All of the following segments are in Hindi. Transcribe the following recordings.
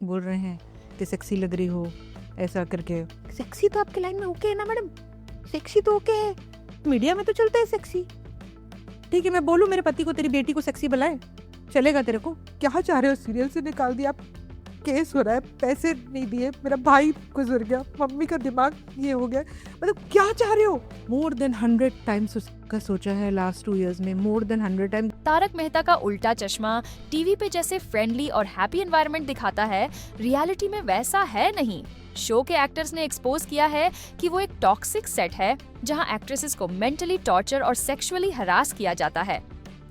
बोल रहे हैं कि सेक्सी लग रही हो ऐसा करके। सेक्सी तो आपके लाइन में ओके है ना मैडम, सेक्सी तो ओके है, मीडिया में तो चलता है सेक्सी। ठीक है मैं बोलूँ मेरे पति को तेरी बेटी को सेक्सी बुलाए, चलेगा तेरे को? क्या चाह रहे हो? सीरियल से निकाल दिया, केस हो रहा है, पैसे नहीं दिए, मेरा भाई गुजर गया, मम्मी का दिमाग ये हो गया, मतलब क्या चाह रहे हो? मोर देन 100 टाइम्स उसका सोचा है लास्ट 2 years में, more than 100 times. Taarak Mehta Ka Ooltah चश्मा टीवी पे जैसे फ्रेंडली और हैप्पी एनवायरनमेंट दिखाता है, रियलिटी में वैसा है नहीं। शो के एक्टर्स ने एक्सपोज किया है कि वो एक टॉक्सिक सेट है जहां एक्ट्रेसेस को मेंटली टॉर्चर और सेक्सुअली हरास किया जाता है।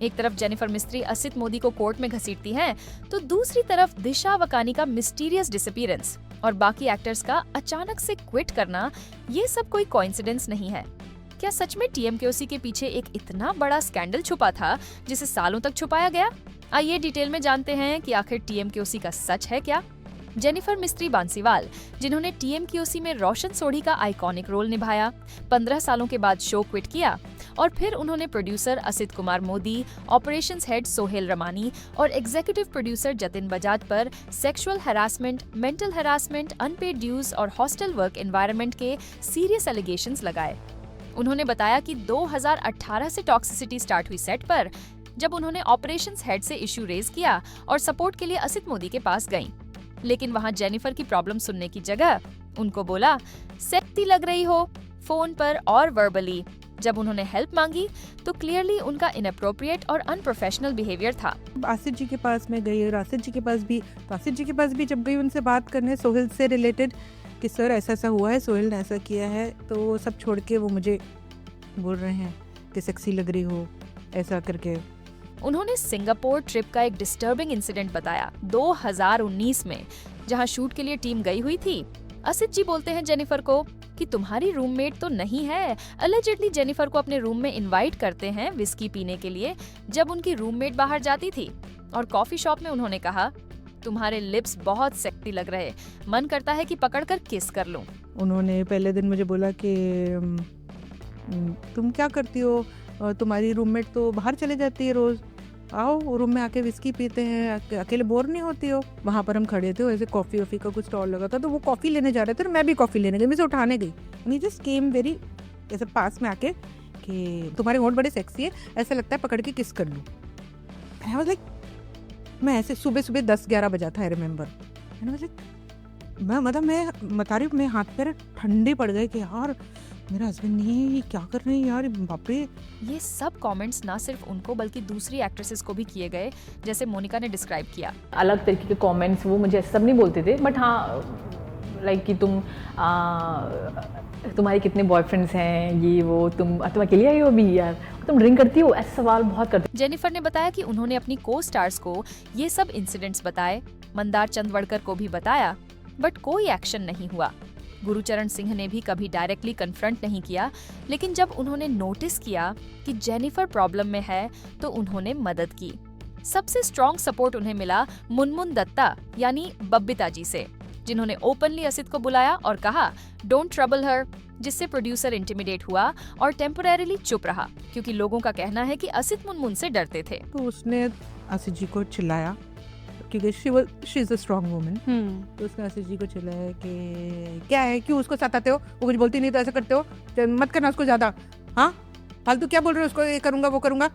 एक तरफ जेनिफर मिस्त्री असित मोदी को कोर्ट में घसीटती हैं, तो दूसरी तरफ दिशा वकानी का मिस्टीरियस डिसअपीयरेंस और बाकी एक्टर्स का अचानक से क्विट करना, ये सब कोई कोइंसिडेंस नहीं है। क्या सच में टीएमकेओसी के पीछे एक इतना बड़ा स्कैंडल छुपा था जिसे सालों तक छुपाया गया? आइए डिटेल में जानते हैं कि आखिर टीएमकेओसी का सच है क्या। जेनिफर मिस्त्री बांसीवाल, जिन्होंने टीएमकेओसी में रोशन सोढ़ी का आइकॉनिक रोल निभाया, 15 सालों के बाद शो क्विट किया और फिर उन्होंने producer Asit Kumar Modi, operations head Sohail Ramani और एग्जीक्यूटिव प्रोड्यूसर जतिन बजाज पर sexual harassment, mental harassment, unpaid dues और हॉस्टल वर्क एनवायरनमेंट के सीरियस एलिगेशंस लगाए। उन्होंने बताया कि 2018 से टॉक्सिसिटी स्टार्ट हुई सेट पर, जब उन्होंने ऑपरेशंस हेड से इश्यू रेज किया और सपोर्ट के लिए असित मोदी के पास गईं। लेकिन वहां जेनिफर की प्रॉब्लम सुनने की जगह उनको बोला सेक्सी लग रही हो, फोन पर और वर्बली। जब उन्होंने हेल्प मांगी तो क्लियरली उनका इनअप्रोप्रिएट और अनप्रोफेशनल बिहेवियर था। आसिफ जी के पास मैं गई और आसिफ जी के पास भी जब गई उनसे बात करने सोहेल से रिलेटेड कि सर ऐसा ऐसा हुआ है, सोहेल ने ऐसा किया है, तो वो सब छोड़ के वो मुझे बोल रहे हैं कि सेक्सी लग रही हो ऐसा करके। उन्होंने सिंगापुर ट्रिप का एक डिस्टर्बिंग इंसिडेंट बताया 2019 में, जहां शूट के लिए टीम गई हुई थी। असित जी बोलते हैं जेनिफर को कि तुम्हारी रूममेट तो नहीं है। अलेजेडली जेनिफर को अपने रूम में इनवाइट करते हैं विस्की पीने के लिए जब उनकी रूममेट बाहर जाती थी, और कॉफी शॉप में उन्होंने कहा तुम्हारे लिप्स बहुत सेक्सी लग रहे, मन करता है कि पकड़कर किस कर लूं। उन्होंने पहले दिन मुझे बोला कि तुम क्या करती हो, तुम्हारी रूममेट तो बाहर चले जाती है रोज, आओ रूम में आके विस्की पीते हैं, अकेले बोर नहीं होती हो। वहाँ पर हम खड़े थे, ऐसे कॉफ़ी वॉफ़ी का कुछ स्टॉल लगा था, तो वो कॉफ़ी लेने जा रहे थे और मैं भी कॉफ़ी लेने गई, मैं से उठाने गई, नहीं जस्ट केम वेरी ऐसे पास में आके कि तुम्हारे होंठ बड़े सेक्सी है, ऐसा लगता है पकड़ के किस कर लूँ। आई वाज लाइक, मैं ऐसे सुबह 10-11 बजा था, आई रिमेंबर। मैं बता रही हूँ, मैं हाथ पैर ठंडे पड़ गए कि यार मेरा हस्बैंड नहीं है, ये क्या कर रहे हैं यार, बाप रे। ये सब कमेंट्स ना सिर्फ उनको बल्कि दूसरी एक्ट्रेसेस को भी किए गए, जैसे मोनिका ने डिस्क्राइब किया। अलग तरीके के कमेंट्स वो मुझे सब नहीं बोलते थे, बट हाँ लाइक कि तुम्हारे कितने बॉयफ्रेंड्स हैं, ये वो, तुम अकेली आई हो अभी यार, तुम ड्रिंक करती हो, ऐसे सवाल बहुत करते। जेनिफर ने बताया कि उन्होंने अपनी को स्टार्स को ये सब इंसिडेंट्स बताए, मंदार चंदवड़कर को भी बताया, बट कोई एक्शन नहीं हुआ। गुरुचरण सिंह ने भी कभी डायरेक्टली कन्फ्रंट नहीं किया, लेकिन जब उन्होंने नोटिस किया कि जेनिफर प्रॉब्लम में है तो उन्होंने मदद की। सबसे स्ट्रॉन्ग सपोर्ट उन्हें मिला मुनमुन दत्ता यानी बब्बिता जी से, जिन्होंने ओपनली असित को बुलाया और कहा डोंट ट्रबल हर, जिससे प्रोड्यूसर इंटिमिडेट हुआ और टेम्पोरेरीली चुप रहा, क्योंकि लोगों का कहना है कि असित मुनमुन से डरते थे। तो उसने आसिफ जी को चिल्लाया, क्योंकि she is a strong woman, तो उसने आसिफ जी को चिल्लाया कि क्या है, क्यों उसको सताते हो, वो कुछ बोलती नहीं तो ऐसा करते हो, मत करना उसको ज्यादा, हाँ फालतू क्या बोल रहे हो, उसको ये करूंगा वो करूंगा।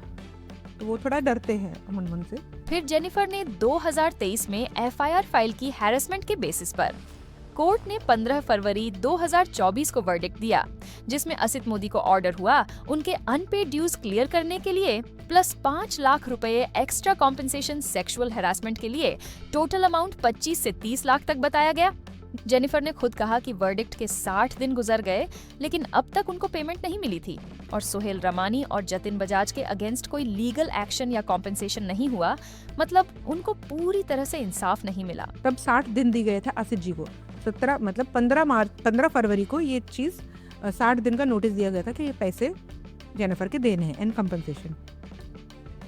तो वो थोड़ा डरते हैं मुनमुन से। फिर जेनिफर ने 2023 में एफआईआर फाइल की हैरेसमेंट के बेसिस पर। कोर्ट ने 15 फरवरी 2024 को वर्डिक्ट दिया, जिसमें असित मोदी को ऑर्डर हुआ उनके अनपेड ड्यूज क्लियर करने के लिए प्लस 5 लाख रुपए एक्स्ट्रा कॉम्पेंसेशन सेक्सुअल हैरासमेंट के लिए। टोटल अमाउंट 25 से 30 लाख तक बताया गया। जेनिफर ने खुद कहा कि वर्डिक्ट के 60 दिन गुजर गए, लेकिन अब तक उनको पेमेंट नहीं मिली थी, और सोहेल रमानी और जतिन बजाज के अगेंस्ट कोई लीगल एक्शन या कॉम्पेंसेशन नहीं हुआ, मतलब उनको पूरी तरह से इंसाफ नहीं मिला। तब 60 दिन दी गए थे आसिफ जी को, 15 फरवरी को ये चीज 60 दिन का नोटिस दिया गया था कि ये पैसे जेनिफर के देने हैं एंड कॉम्पेंसेशन।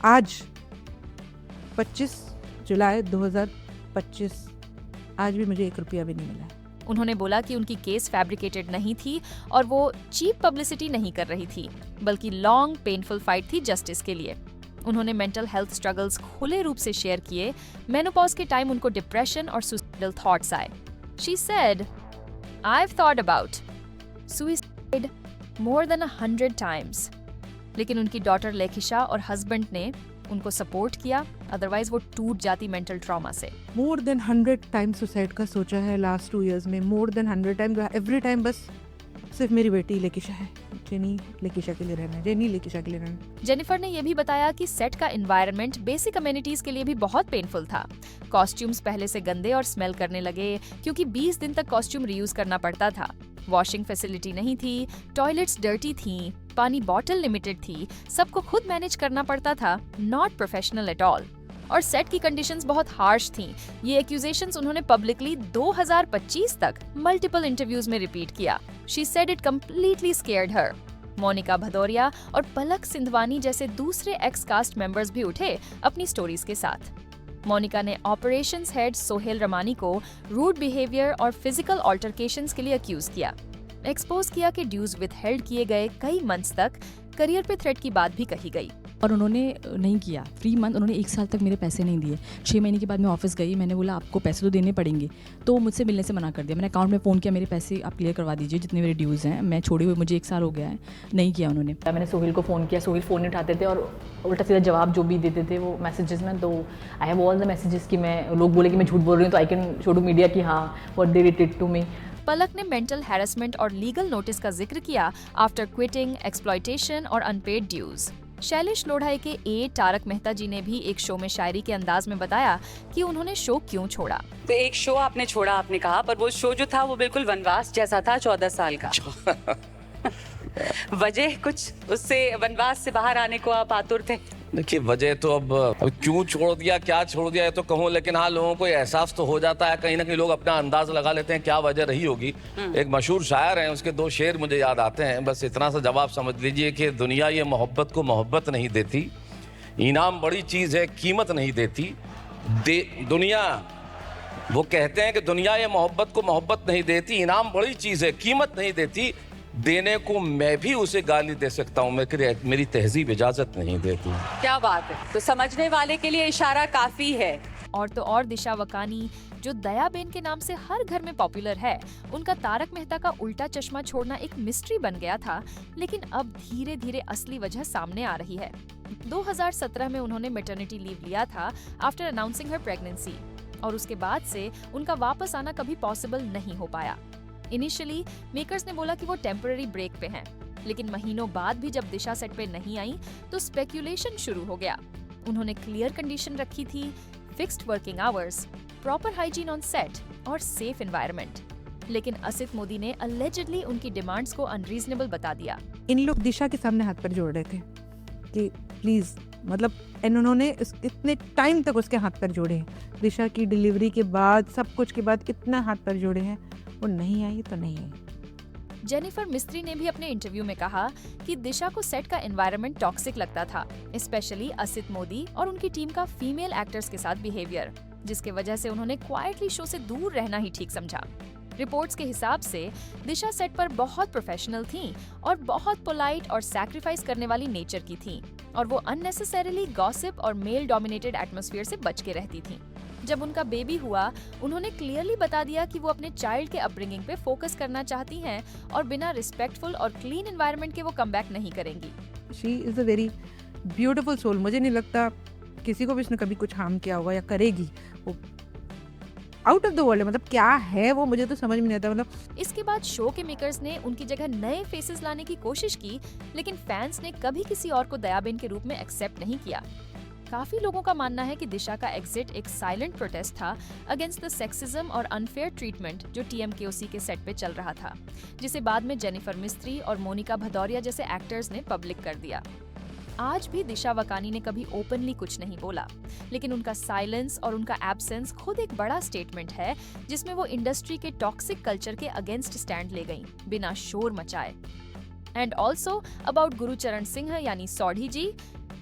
आज 25 जुलाई 2025, आज भी मुझे 1 रुपया भी नहीं मिला। उन्होंने बोला कि उनकी केस फैब्रिकेटेड नहीं थी और वो चीप पब्लिसिटी नहीं कर रही थी, बल्कि लॉन्ग पेनफुल फाइट थी जस्टिस के लिए। उन्होंने मेंटल हेल्थ स्ट्रगल्स खुले रूप से शेयर किए। मेनोपॉज के टाइम उनको डिप्रेशन और suicidal thoughts आए. She said, "I've thought about suicide more than 100 times." लेकिन उनकी डॉटर लेखिशा और हस्बैंड ने उनको सपोर्ट किया, अदरवाइज वो टूट जाती मेंटल ट्रॉमा से. मोर देन 100 टाइम्स सुसाइड का सोचा है लास्ट 2 years में. More than 100 times. Every time बस सिर्फ मेरी बेटी लेकिशा है, जेनी लेकिशा के लिए रहना है, जेनी लेकिशा के लिए रहना है. जेनिफर ने यह भी बताया कि सेट का एनवायरनमेंट बेसिक अमेनिटीज के लिए भी बहुत पेनफुल था. कॉस्ट्यूम्स पहले से गंदे और स्मेल करने लगे क्योंकि 20 दिन तक कॉस्ट्यूम रीयूज करना पड़ता था. वॉशिंग फैसिलिटी नहीं थी, टॉयलेट्स डर्टी थी, पानी बॉटल लिमिटेड थी, सबको खुद मैनेज करना पड़ता था. Not professional at all. और सेट की कंडीशंस बहुत हार्श थीं. ये एक्यूजेशंस उन्होंने पब्लिकली 2025 तक मल्टीपल इंटरव्यूज में रिपीट किया. She said it completely scared her. Monika Bhadoria और पलक सिंधवानी जैसे दूसरे एक्स कास्ट मेंबर्स भी उठे अपनी स्टोरीज के साथ. मोनिका ने ऑपरेशंस हेड सोहेल रमानी को रूड बिहेवियर और फिजिकल ऑल्टरकेशंस के लिए अक्यूज किया. एक्सपोज किया कि ड्यूज विथहेल्ड किए गए कई मंथ्स तक. करियर पे थ्रेट की बात भी कही गई. और उन्होंने नहीं किया 3 मंथ, उन्होंने 1 साल तक मेरे पैसे नहीं दिए. 6 महीने के बाद मैं ऑफिस गई, मैंने बोला आपको पैसे तो देने पड़ेंगे, तो मुझसे मिलने से मना कर दिया. मैंने अकाउंट में फ़ोन किया, मेरे पैसे आप क्लियर करवा दीजिए जितने मेरे ड्यूज़ हैं, मैं छोड़े हुए मुझे 1 साल हो गया है. नहीं किया उन्होंने. मैंने सोहेल को फ़ोन किया, सोहेल फ़ोन नहीं उठाते थे और उल्टा सीधा जवाब जो भी देते थे वो मैसेजेस में. तो I have all the messages कि मैं, लोग बोले कि मैं झूठ बोल रही हूँ तो I can show to media कि हाँ what they did to me. Palak ने मेंटल हैरेसमेंट और लीगल नोटिस का जिक्र किया आफ्टर क्विटिंग, एक्सप्लॉयटेशन और अनपेड ड्यूज. शैलेश लोढ़ाई के ए तारक मेहता जी ने भी एक शो में शायरी के अंदाज में बताया कि उन्होंने शो क्यों छोड़ा. तो एक शो आपने छोड़ा, आपने कहा, पर वो शो जो था वो बिल्कुल वनवास जैसा था, 14 साल का. वजह कुछ, उससे वनवास से बाहर आने को आप आतुर थे? देखिए वजह तो अब क्यों छोड़ दिया, क्या छोड़ दिया, ये तो कहूँ, लेकिन हाँ लोगों को एहसास तो हो जाता है. कहीं ना कहीं लोग अपना अंदाज लगा लेते हैं क्या वजह रही होगी. एक मशहूर शायर हैं, उसके 2 शेर मुझे याद आते हैं. बस इतना सा जवाब समझ लीजिए कि दुनिया ये मोहब्बत को मोहब्बत नहीं देती, इनाम बड़ी चीज़ है कीमत नहीं देती. दुनिया, वो कहते हैं कि दुनिया ये मोहब्बत को मोहब्बत नहीं देती, इनाम बड़ी चीज़ है कीमत नहीं देती, देने को मैं भी उसे गाली दे सकता हूँ, मेरी तहजीब इजाजत नहीं देती. क्या बात है. तो समझने वाले के लिए इशारा काफी है. और तो और दिशा वकानी, जो दयाबेन के नाम से हर घर में पॉपुलर है, उनका तारक मेहता का उल्टा चश्मा छोड़ना एक मिस्ट्री बन गया था. लेकिन अब धीरे धीरे असली वजह सामने आ रही है. 2017 में उन्होंने मैटरनिटी लीव लिया था आफ्टर अनाउंसिंग हर प्रेगनेंसी, और उसके बाद से उनका वापस आना कभी पॉसिबल नहीं हो पाया. इनिशियली मेकर्स ने बोला कि वो टेम्पररी ब्रेक पे हैं, लेकिन महीनों बाद भी जब दिशा सेट पे नहीं आई तो स्पेक्यूलेशन शुरू हो गया. उन्होंने क्लियर कंडीशन रखी थी, fixed working hours, proper hygiene on set और सेफ एनवायरनमेंट. लेकिन असित मोदी ने अलेजिडली उनकी डिमांड्स को अनरीजनेबल बता दिया. इन लोग दिशा के सामने हाथ पर जोड़ रहे थे कि प्लीज, मतलब इन्होंने इतने टाइम तक उसके हाथ पर जोड़े हैं. दिशा की डिलीवरी के बाद, सब कुछ के बाद कितना हाथ पर जोड़े हैं. वो नहीं आई तो नहीं आई. जेनिफर मिस्त्री ने भी अपने इंटरव्यू में कहा कि दिशा को सेट का एनवायरनमेंट टॉक्सिक लगता था, स्पेशली असित मोदी और उनकी टीम का फीमेल एक्टर्स के साथ बिहेवियर, जिसके वजह से उन्होंने क्वाइटली शो से दूर रहना ही ठीक समझा. रिपोर्ट्स के हिसाब से दिशा सेट पर बहुत प्रोफेशनल थीं और बहुत पोलाइट और सैक्रिफाइस करने वाली नेचर की थीं, और वो अननेसेसरीली गॉसिप और मेल डोमिनेटेड एटमॉस्फेयर से बच के रहती थीं. जब उनका बेबी हुआ, उन्होंने क्लियरली बता दिया कि वो अपने चाइल्ड के अपब्रिंगिंग पे फोकस करना चाहती हैं और बिना रिस्पेक्टफुल और क्लीन एनवायरनमेंट के वो कमबैक नहीं करेंगी. She is a very beautiful soul. मुझे नहीं लगता किसी को भी उसने कभी कुछ हार्म किया होगा या करेगी. वो आउट ऑफ द वर्ल्ड है. मतलब क्या है वो, मुझे तो समझ में नहीं आता. मतलब इसके बाद शो के मेकर्स ने उनकी जगह नए फेसेस लाने की कोशिश की, लेकिन फैंस ने कभी किसी और को दयाबेन के रूप में एक्सेप्ट नहीं किया. काफी लोगों का मानना है कि दिशा का एग्जिट एक साइलेंट प्रोटेस्ट था अगेंस्ट द सेक्सिज्म और अनफेयर ट्रीटमेंट जो TMKOC के सेट पे चल रहा था, जिसे बाद में जेनिफर मिस्त्री और मोनिका भदौरिया जैसे एक्टर्स ने पब्लिक कर दिया. आज भी दिशा वकानी ने कभी ओपनली कुछ नहीं बोला, लेकिन उनका साइलेंस और उनका एब्सेंस खुद एक बड़ा स्टेटमेंट है, जिसमें वो इंडस्ट्री के टॉक्सिक कल्चर के अगेंस्ट स्टैंड ले गईं, बिना शोर मचाए. And also about Gurucharan Singh यानी सौढ़ी जी,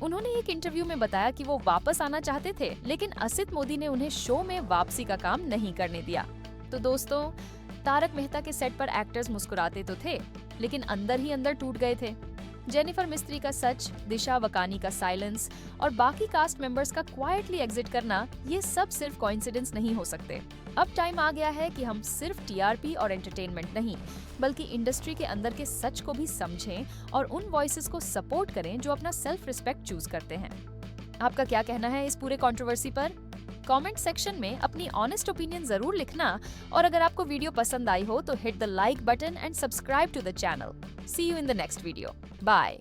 उन्होंने एक इंटरव्यू में बताया कि वो वापस आना चाहते थे, लेकिन असित मोदी ने उन्हें शो में वापसी का काम नहीं करने दिया. तो दोस्तों, तारक मेहता के सेट पर एक्टर्स मुस्कुराते तो थे, लेकिन अंदर ही अंदर टूट गए थे. जेनिफर मिस्त्री का सच, दिशा वकानी का साइलेंस और बाकी कास्ट मेंबर्स का क्वाइटली एग्जिट करना, ये सब सिर्फ कोइंसिडेंस नहीं हो सकते. अब टाइम आ गया है कि हम सिर्फ टीआरपी और एंटरटेनमेंट नहीं, बल्कि इंडस्ट्री के अंदर के सच को भी समझें और उन वॉइसेस को सपोर्ट करें जो अपना सेल्फ रिस्पेक्ट चूज करते हैं। आपका क्या कहना है इस पूरे कंट्रोवर्सी पर? कमेंट सेक्शन में अपनी ऑनेस्ट ओपिनियन जरूर लिखना, और अगर आपको वीडियो पसंद आई हो तो hit the like button and subscribe to the channel. See you in the next video. Bye.